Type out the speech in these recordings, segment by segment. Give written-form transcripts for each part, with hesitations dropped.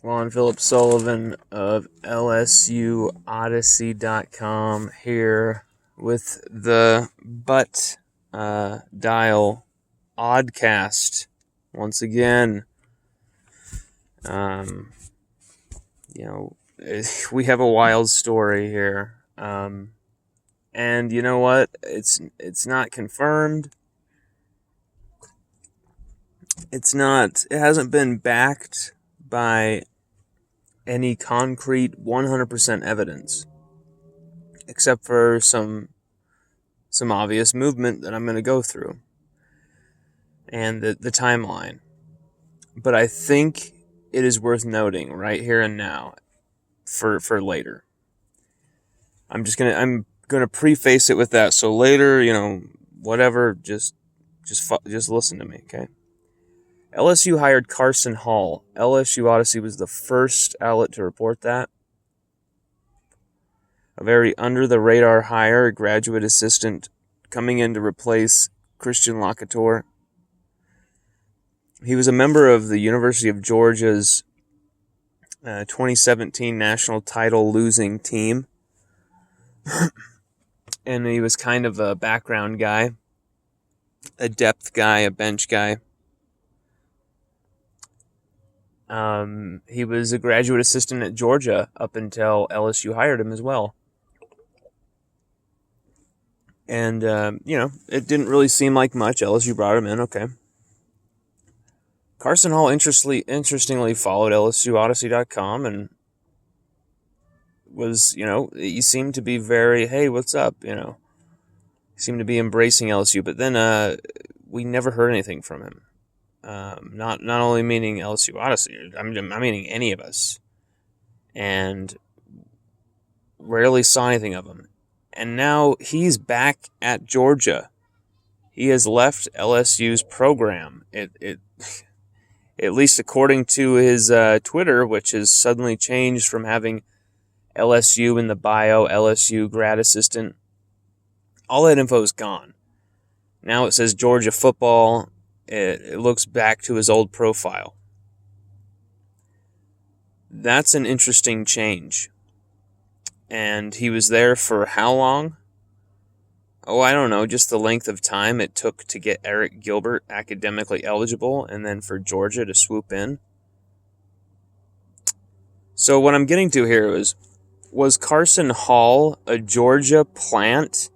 Juan Philip Sullivan of LSUODYSSEY.com here with the Butt Dial Oddcast once again. We have a wild story here. And you know what? It's not confirmed. It hasn't been backed by any concrete 100% evidence, except for some obvious movement that I'm going to go through and the timeline. But I think it is worth noting right here and now for later. I'm going to preface it with that, so later, whatever, just listen to me, okay? LSU hired Carson Hall. LSU Odyssey was the first outlet to report that. A very under-the-radar hire, a graduate assistant coming in to replace Christian Locator. He was a member of the University of Georgia's 2017 national title losing team. And he was kind of a background guy, a depth guy, a bench guy. He was a graduate assistant at Georgia up until LSU hired him as well. And, it didn't really seem like much. LSU brought him in, okay. Carson Hall interestingly followed LSUODYSSEY.com and was, he seemed to be very, hey, what's up, He seemed to be embracing LSU, but then we never heard anything from him. Not only meaning LSU Odyssey, I'm meaning any of us, and rarely saw anything of him. And now he's back at Georgia. He has left LSU's program. It at least according to his Twitter, which has suddenly changed from having LSU in the bio, LSU grad assistant. All that info is gone. Now it says Georgia football. It looks back to his old profile. That's an interesting change. And he was there for how long? Oh, I don't know, just the length of time it took to get Eric Gilbert academically eligible and then for Georgia to swoop in. So what I'm getting to here was Carson Hall a Georgia plant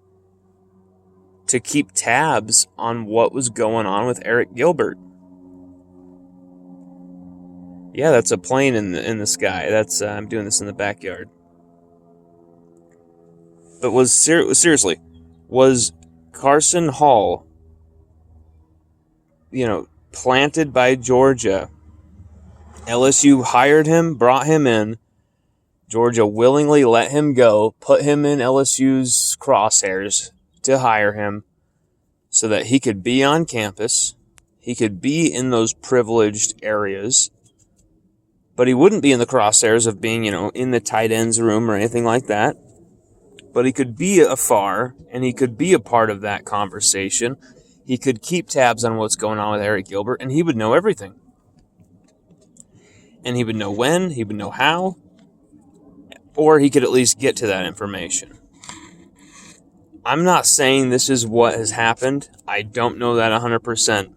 to keep tabs on what was going on with Eric Gilbert? Yeah, that's a plane in the sky. That's I'm doing this in the backyard. But seriously, was Carson Hall, planted by Georgia? LSU hired him, brought him in. Georgia willingly let him go, put him in LSU's crosshairs to hire him so that he could be on campus, he could be in those privileged areas, but he wouldn't be in the crosshairs of being, in the tight ends room or anything like that. But he could be afar, and he could be a part of that conversation. He could keep tabs on what's going on with Eric Gilbert, and he would know everything. And he would know when, he would know how, or he could at least get to that information. I'm not saying this is what has happened. I don't know that 100%.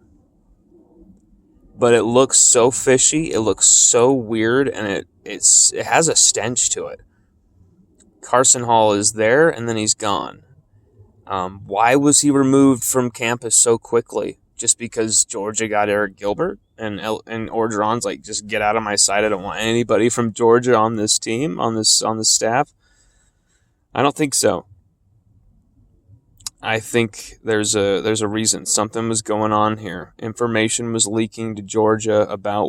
But it looks so fishy, it looks so weird, and it has a stench to it. Carson Hall is there, and then he's gone. Why was he removed from campus so quickly? Just because Georgia got Eric Gilbert? And Orgeron's like, just get out of my sight. I don't want anybody from Georgia on this team, on this staff. I don't think so. I think there's a reason. Something was going on here. Information was leaking to Georgia about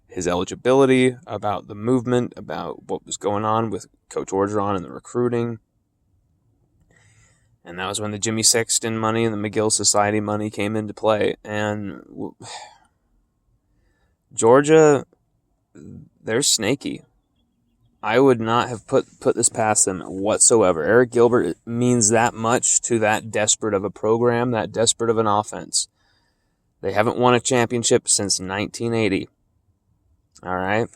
his eligibility, about the movement, about what was going on with Coach Orgeron and the recruiting. And that was when the Jimmy Sexton money and the McGill Society money came into play. And Georgia, they're snaky. I would not have put this past them whatsoever. Eric Gilbert means that much to that desperate of a program, that desperate of an offense. They haven't won a championship since 1980. All right.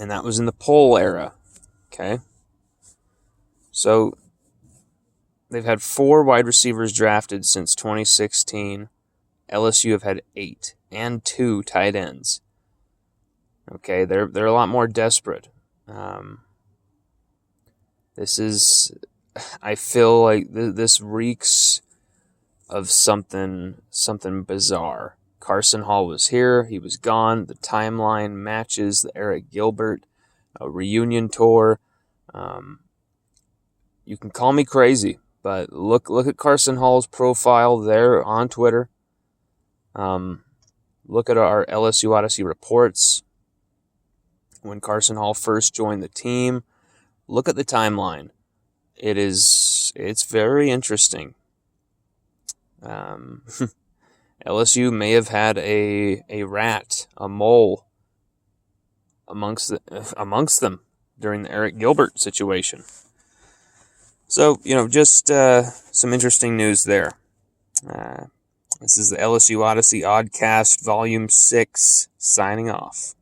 And that was in the poll era. Okay. So they've had 4 wide receivers drafted since 2016. LSU have had 8 and 2 tight ends. Okay, they're a lot more desperate. I feel like this reeks of something bizarre. Carson Hall was here, he was gone. The timeline matches the Eric Gilbert reunion tour. You can call me crazy, but look at Carson Hall's profile there on Twitter. Look at our LSU Odyssey reports. When Carson Hall first joined the team, look at the timeline. It's very interesting. LSU may have had a rat, a mole amongst them during the Eric Gilbert situation. So, just some interesting news there. This is the LSU Odyssey Oddcast Volume 6, signing off.